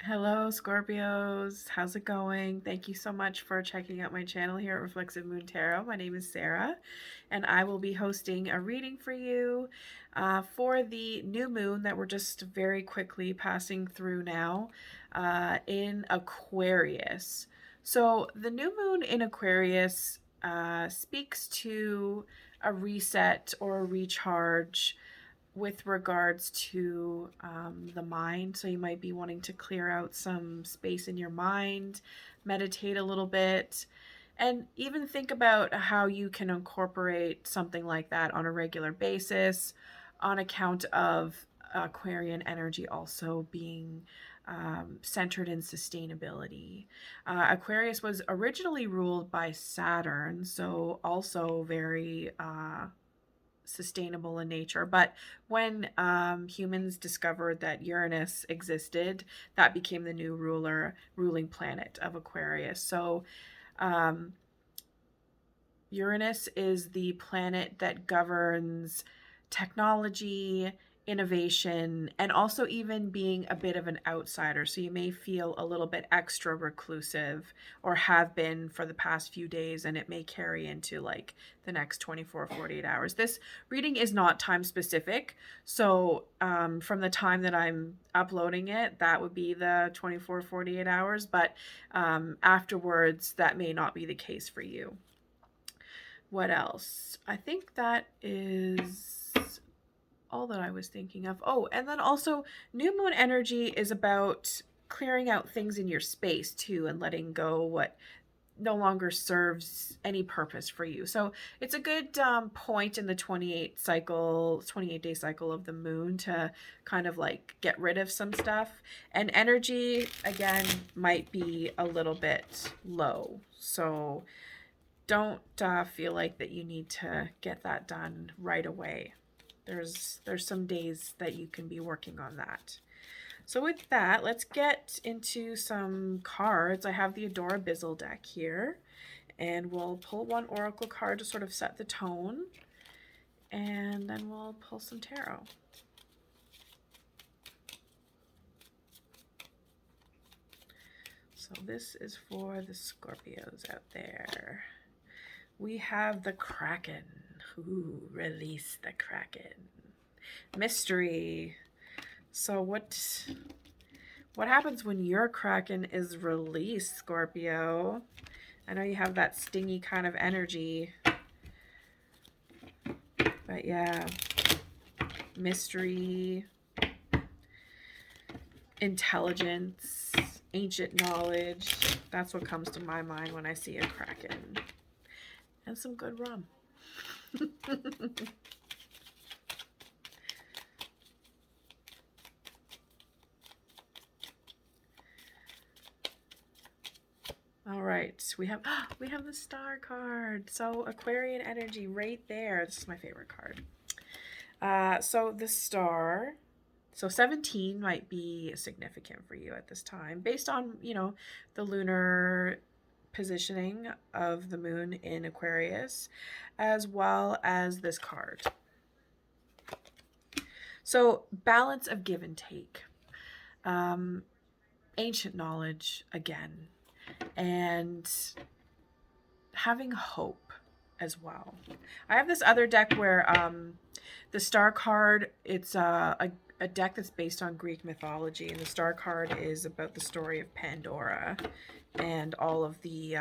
Hello, Scorpios. How's it going? Thank you so much for checking out my channel here at Reflexive Moon Tarot. My name is Sarah, and I will be hosting a reading for you for the new moon that we're just very quickly passing through now in Aquarius. So, the new moon in Aquarius speaks to a reset or a recharge with regards to the mind. So you might be wanting to clear out some space in your mind, meditate a little bit, and even think about how you can incorporate something like that on a regular basis on account of Aquarian energy also being centered in sustainability. Aquarius was originally ruled by Saturn, so also very sustainable in nature. But when humans discovered that Uranus existed, that became the new ruling planet of Aquarius. So um, Uranus is the planet that governs technology, innovation, and also even being a bit of an outsider. So you may feel a little bit extra reclusive or have been for the past few days, and it may carry into like the next 24, 48 hours. This reading is not time specific. So from the time that I'm uploading it, that would be the 24, 48 hours. But afterwards, that may not be the case for you. What else? I think that is all that I was thinking of. Oh, and then also, new moon energy is about clearing out things in your space too and letting go what no longer serves any purpose for you. So it's a good point in the 28-day cycle of the moon to kind of like get rid of some stuff. And energy, again, might be a little bit low. So don't feel like that you need to get that done right away. There's some days that you can be working on that. So with that, let's get into some cards. I have the Adora Bizzle deck here, and we'll pull one oracle card to sort of set the tone, and then we'll pull some tarot. So this is for the Scorpios out there. We have the Kraken. Ooh, release the Kraken. Mystery. So what happens when your Kraken is released, Scorpio? I know you have that stingy kind of energy. But yeah. Mystery. Intelligence. Ancient knowledge. That's what comes to my mind when I see a Kraken. And some good rum. All right, we have the star card. So Aquarian energy right there. This is my favorite card. So the star. So 17 might be significant for you at this time based on, the lunar positioning of the moon in Aquarius, as well as this card. So balance of give and take. Ancient knowledge again, and having hope as well. I have this other deck where the star card, it's a deck that's based on Greek mythology, and the star card is about the story of Pandora and all of the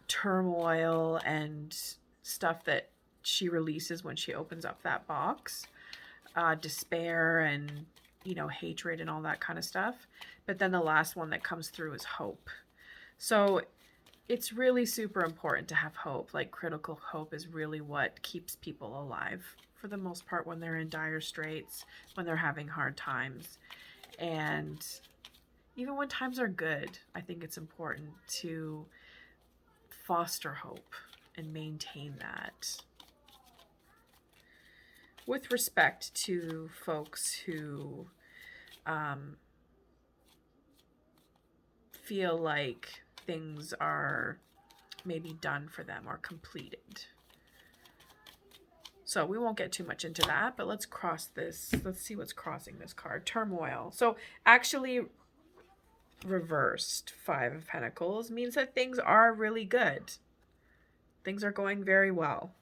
turmoil and stuff that she releases when she opens up that box, despair and hatred and all that kind of stuff. But then the last one that comes through is hope. So it's really super important to have hope. Like, critical hope is really what keeps people alive for the most part when they're in dire straits, when they're having hard times. And even when times are good, I think it's important to foster hope and maintain that. With respect to folks who feel like things are maybe done for them or completed. So we won't get too much into that, but let's cross this. Let's see what's crossing this card. Turmoil. So actually reversed 5 of Pentacles means that things are really good. Things are going very well.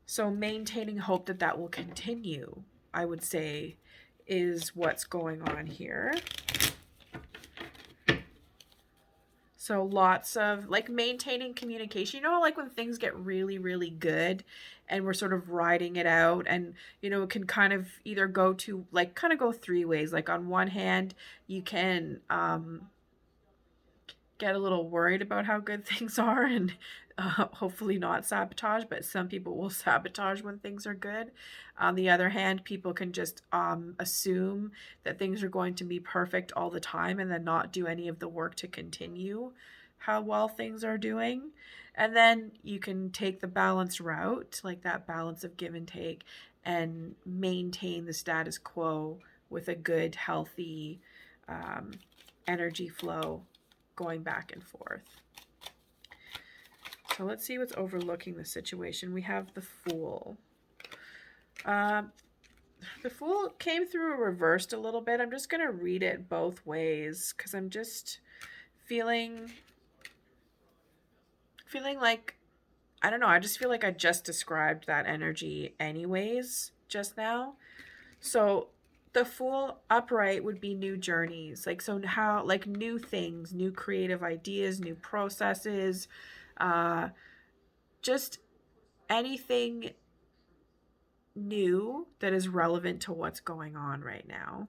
So maintaining hope that that will continue, I would say, is what's going on here. So lots of like maintaining communication, you know, like when things get really, really good and we're sort of riding it out, and, you know, it can kind of either go to like kind of go 3 ways. Like on one hand, you can get a little worried about how good things are and hopefully not sabotage, but some people will sabotage when things are good. On the other hand, people can just assume that things are going to be perfect all the time and then not do any of the work to continue how well things are doing. And then you can take the balanced route, like that balance of give and take, and maintain the status quo with a good, healthy energy flow going back and forth. So let's see what's overlooking the situation. We have the Fool. The Fool came through reversed a little bit. I'm just going to read it both ways because I'm just feeling like, I don't know, I just feel like I just described that energy anyways just now. So the Fool upright would be new journeys, like, so how, like new things, new creative ideas, new processes, just anything new that is relevant to what's going on right now.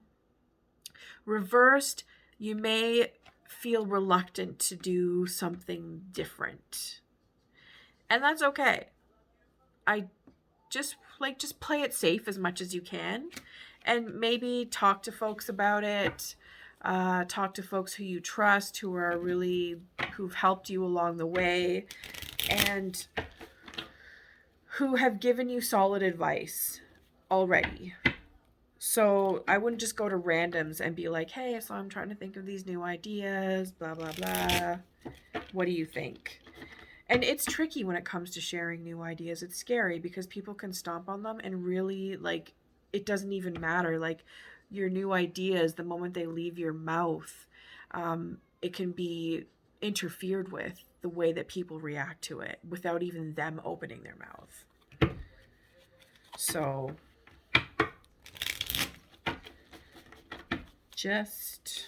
Reversed, you may feel reluctant to do something different, and that's okay. I just play it safe as much as you can, and maybe talk to folks about it. Talk to folks who you trust, who've helped you along the way, and who have given you solid advice already. So I wouldn't just go to randoms and be like, hey, so I'm trying to think of these new ideas, blah, blah, blah. What do you think? And it's tricky when it comes to sharing new ideas. It's scary because people can stomp on them and really, like, it doesn't even matter. Like, your new ideas, the moment they leave your mouth, it can be interfered with the way that people react to it without even them opening their mouth. So just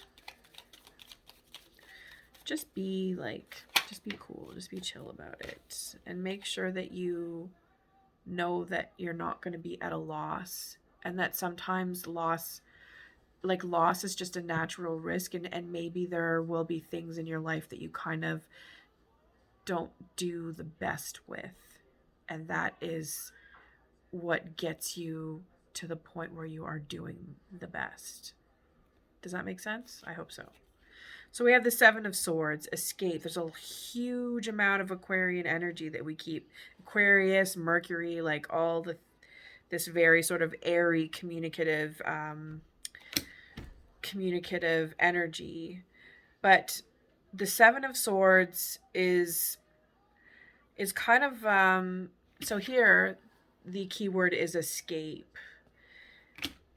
be like, just be cool, just be chill about it, and make sure that you know that you're not going to be at a loss, and that sometimes loss is just a natural risk, and maybe there will be things in your life that you kind of don't do the best with, and that is what gets you to the point where you are doing the best. Does that make sense? I hope so. So we have the 7 of Swords, escape. There's a huge amount of Aquarian energy that we keep. Aquarius, Mercury, like all this very sort of airy, communicative energy. But the 7 of Swords is kind of, so here the keyword is escape.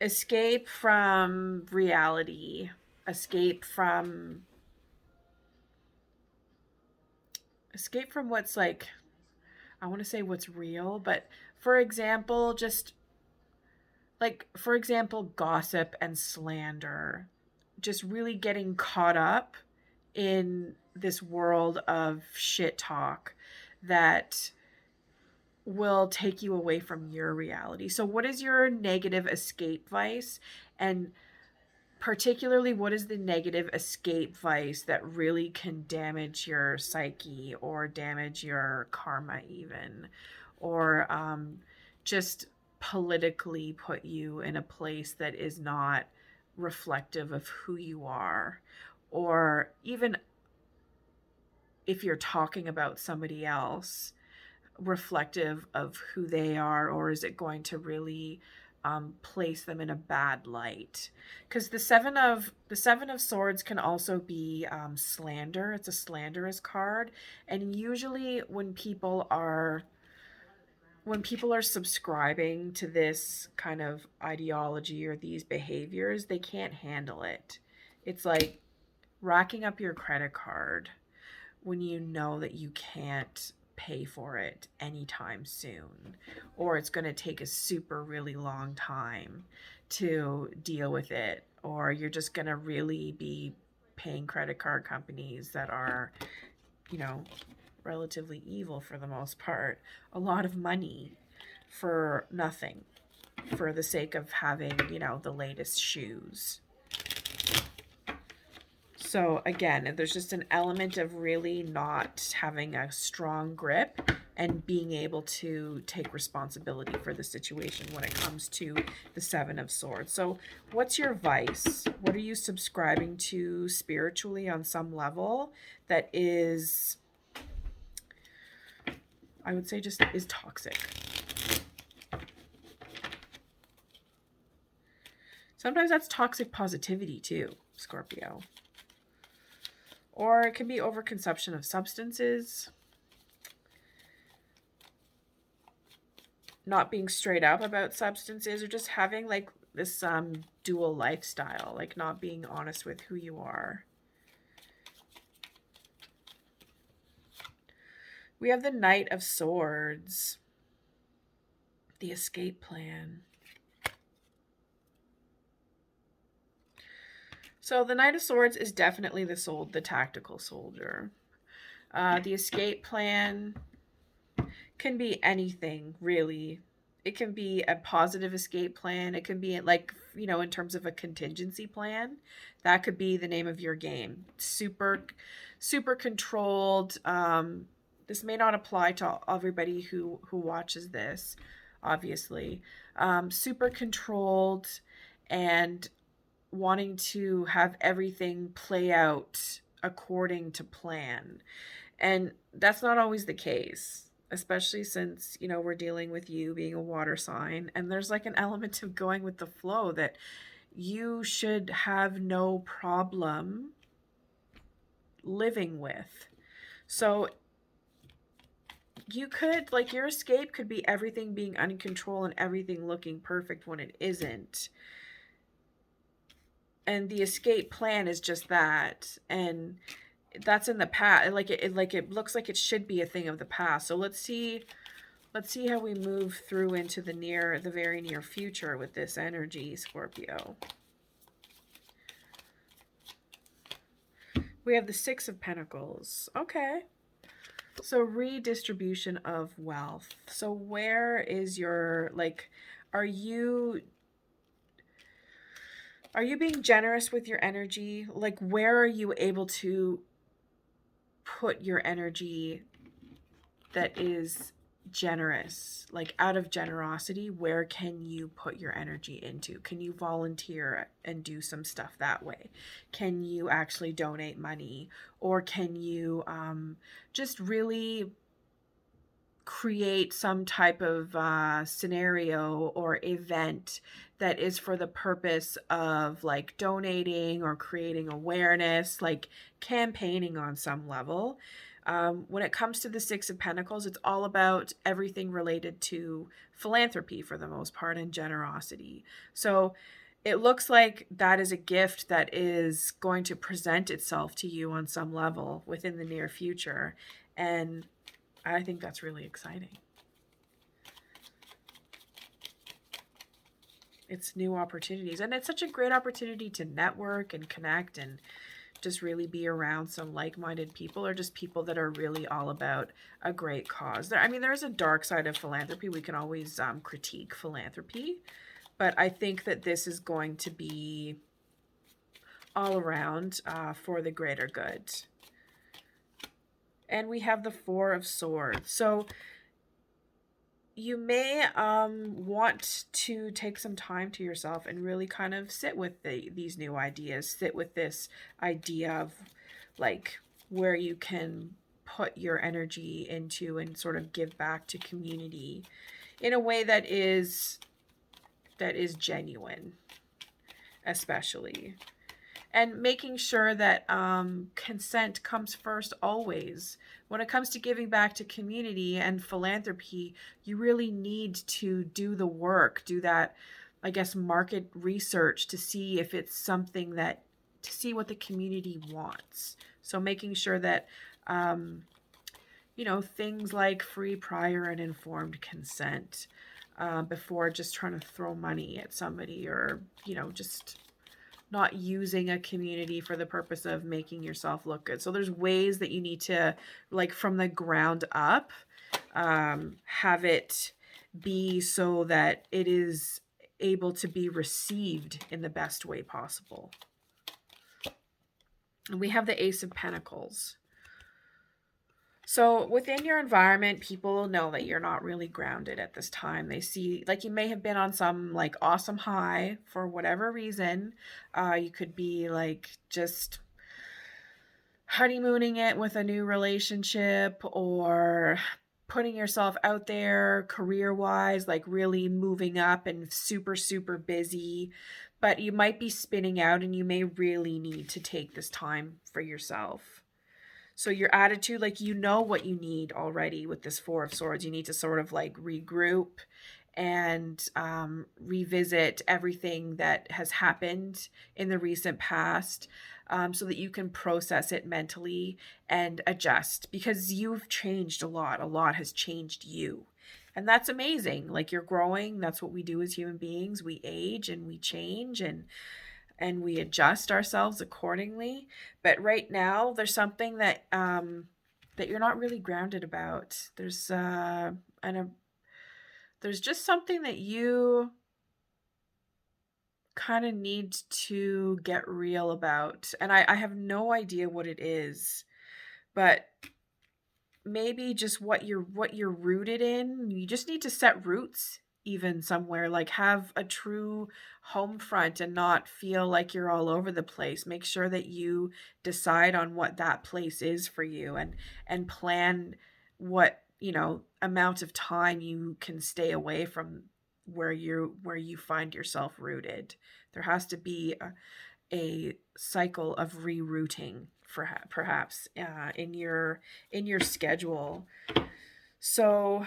Escape from reality. Escape from what's like, I want to say what's real, but for example, gossip and slander. Just really getting caught up in this world of shit talk that will take you away from your reality. So what is your negative escape vice? And particularly, what is the negative escape vice that really can damage your psyche or damage your karma even, or just politically put you in a place that is not reflective of who you are, or even if you're talking about somebody else, reflective of who they are, or is it going to really place them in a bad light? Because the seven of Swords can also be slander. It's a slanderous card, and usually when when people are subscribing to this kind of ideology or these behaviors, they can't handle it. It's like racking up your credit card when you know that you can't pay for it anytime soon, or it's going to take a super really long time to deal with it, or you're just going to really be paying credit card companies that are, you know, relatively evil for the most part, a lot of money for nothing, for the sake of having, you know, the latest shoes. So again, there's just an element of really not having a strong grip and being able to take responsibility for the situation when it comes to the Seven of Swords. So what's your vice? What are you subscribing to spiritually on some level that is, I would say, just is toxic? Sometimes that's toxic positivity too, Scorpio. Or it can be overconsumption of substances, not being straight up about substances, or just having like this dual lifestyle, like not being honest with who you are. We have the Knight of Swords, the escape plan. So the Knight of Swords is definitely the tactical soldier. The escape plan can be anything, really. It can be a positive escape plan. It can be like, you know, in terms of a contingency plan. That could be the name of your game. Super, super controlled. This may not apply to everybody who watches this, obviously. Super controlled and wanting to have everything play out according to plan. And that's not always the case, especially since, you know, we're dealing with you being a water sign, and there's like an element of going with the flow that you should have no problem living with. So you could, like, your escape could be everything being uncontrolled and everything looking perfect when it isn't. And the escape plan is just that, and that's in the past. Like it looks like it should be a thing of the past. So let's see how we move through into the very near future with this energy, Scorpio. We have the Six of Pentacles. Okay. So redistribution of wealth. So where is your, like, are you being generous with your energy? Like, where are you able to put your energy that is generous? Like, out of generosity, where can you put your energy into? Can you volunteer and do some stuff that way? Can you actually donate money? Or can you just really create some type of scenario or event that is for the purpose of like donating or creating awareness, like campaigning on some level? When it comes to the Six of Pentacles, it's all about everything related to philanthropy for the most part and generosity. So it looks like that is a gift that is going to present itself to you on some level within the near future. And I think that's really exciting. It's new opportunities. And it's such a great opportunity to network and connect and just really be around some like-minded people, or just people that are really all about a great cause. I mean, there's a dark side of philanthropy. We can always critique philanthropy. But I think that this is going to be all around for the greater good. And we have the Four of Swords. So you may want to take some time to yourself and really kind of sit with these new ideas, sit with this idea of like where you can put your energy into and sort of give back to community in a way that is genuine, especially. And making sure that consent comes first always. When it comes to giving back to community and philanthropy, you really need to do the work, do that, I guess, market research to see if it's something that, to see what the community wants. So making sure that, things like free, prior, and informed consent before just trying to throw money at somebody, or, just not using a community for the purpose of making yourself look good. So there's ways that you need to, like, from the ground up, have it be so that it is able to be received in the best way possible. And we have the Ace of Pentacles. So within your environment, people know that you're not really grounded at this time. They see, like, you may have been on some like awesome high for whatever reason. You could be like just honeymooning it with a new relationship, or putting yourself out there career-wise, like really moving up and super, super busy. But you might be spinning out, and you may really need to take this time for yourself. So your attitude, like, what you need already with this Four of Swords. You need to sort of like regroup and revisit everything that has happened in the recent past, so that you can process it mentally and adjust, because you've changed a lot. A lot has changed you. And that's amazing. Like, you're growing. That's what we do as human beings. We age and we change, and we adjust ourselves accordingly. But right now, there's something that that you're not really grounded about. There's just something that you kind of need to get real about. And I have no idea what it is, but maybe just what you're rooted in. You just need to set roots even somewhere, like have a true home front and not feel like you're all over the place. Make sure that you decide on what that place is for you, and plan what, amount of time you can stay away from where you find yourself rooted. There has to be a cycle of rerouting, for perhaps in your schedule. So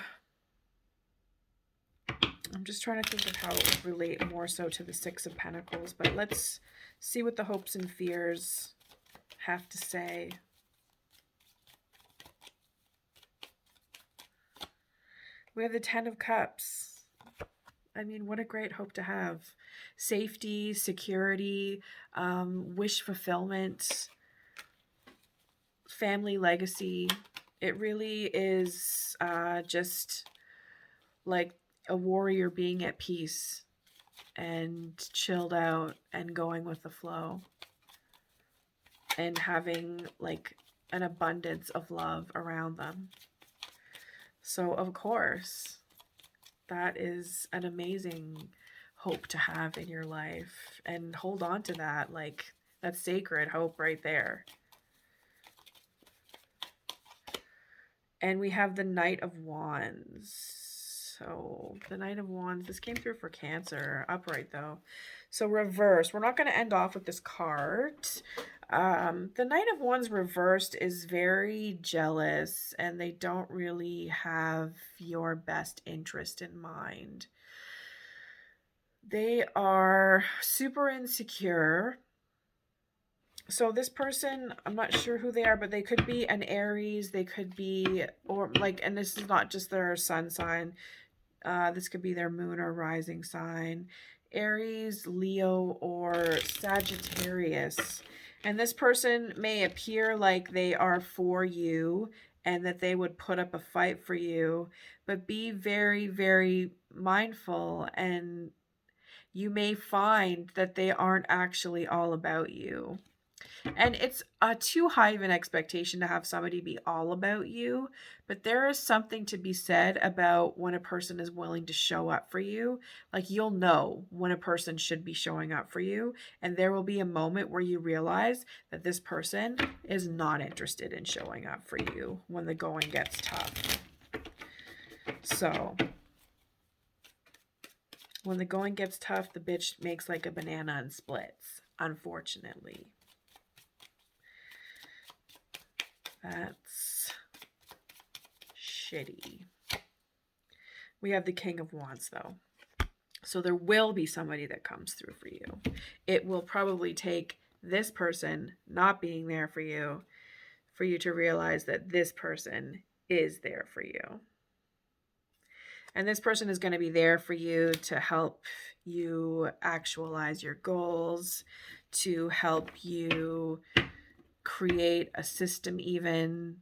I'm just trying to think of how it would relate more so to the Six of Pentacles, but let's see what the hopes and fears have to say. We have the Ten of Cups. I mean, what a great hope to have. Safety, security, wish fulfillment, family legacy. It really is just like a warrior being at peace and chilled out and going with the flow, and having like an abundance of love around them. So of course, that is an amazing hope to have in your life, and hold on to that. Like, that's sacred hope right there. And we have the Knight of Wands. So the Knight of Wands, this came through for Cancer, upright though. So reverse, we're not going to end off with this card. The Knight of Wands reversed is very jealous, and they don't really have your best interest in mind. They are super insecure. So this person, I'm not sure who they are, but they could be an Aries. They could be, or like, and this is not just their sun sign. This could be their moon or rising sign. Aries, Leo, or Sagittarius. And this person may appear like they are for you and that they would put up a fight for you, but be very, very mindful, and you may find that they aren't actually all about you. And it's too high of an expectation to have somebody be all about you, but there is something to be said about when a person is willing to show up for you. Like, you'll know when a person should be showing up for you, and there will be a moment where you realize that this person is not interested in showing up for you when the going gets tough. So when the going gets tough, the bitch makes like a banana and splits. unfortunately. That's shitty. We have the King of Wands, though. So there will be somebody that comes through for you. It will probably take this person not being there for you to realize that this person is there for you. And this person is going to be there for you to help you actualize your goals, to help you create a system even,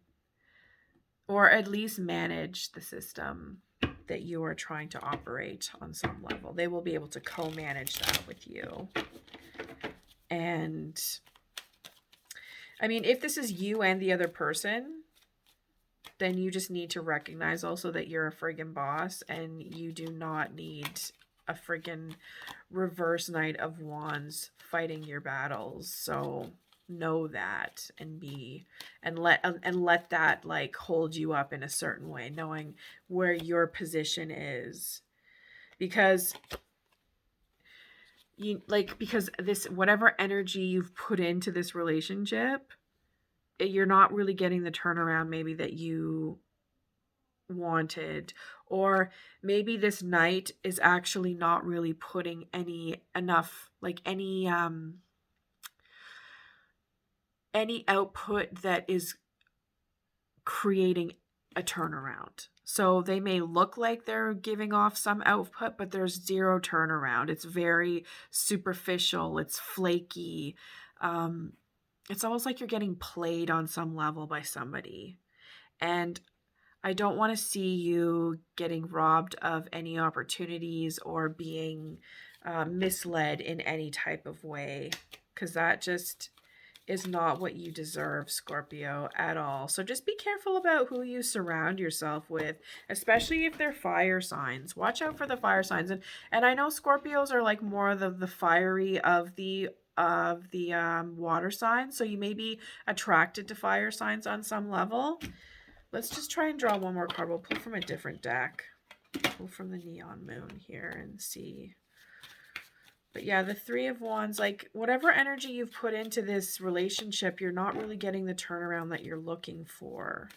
or at least manage the system that you are trying to operate on some level. They will be able to co-manage that with you. And I mean, if this is you and the other person, then you just need to recognize also that you're a friggin' boss and you do not need a friggin' reverse Knight of Wands fighting your battles. So know that and let that like hold you up in a certain way, knowing where your position is. Because this, whatever energy you've put into this relationship, you're not really getting the turnaround maybe that you wanted, or maybe this Knight is actually not really putting any output that is creating a turnaround. So they may look like they're giving off some output, but there's zero turnaround. It's very superficial. It's flaky. It's almost like you're getting played on some level by somebody. And I don't want to see you getting robbed of any opportunities or being misled in any type of way, because that just is not what you deserve, Scorpio, at all. So just be careful about who you surround yourself with, especially if they're fire signs. Watch out for the fire signs. And I know Scorpios are like more the fiery of the water signs, so you may be attracted to fire signs on some level. Let's just try and draw one more card. We'll pull from a different deck. Pull from the Neon Moon here and see. But yeah, the Three of Wands, like whatever energy you've put into this relationship, you're not really getting the turnaround that you're looking for.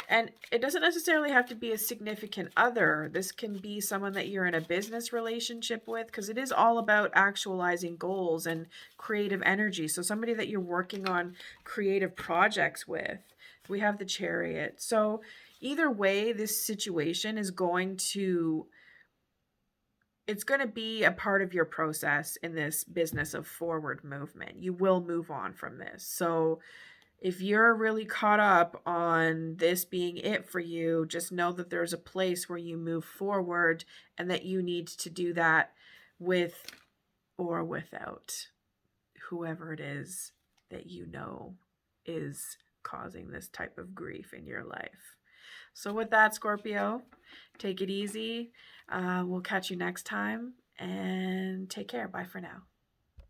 And it doesn't necessarily have to be a significant other. This can be someone that you're in a business relationship with, because it is all about actualizing goals and creative energy. So somebody that you're working on creative projects with. We have the Chariot. So either way, this situation is going to be a part of your process in this business of forward movement. You will move on from this. So if you're really caught up on this being it for you, just know that there's a place where you move forward and that you need to do that with or without whoever it is that you know is causing this type of grief in your life. So with that, Scorpio, take it easy. We'll catch you next time and take care. Bye for now.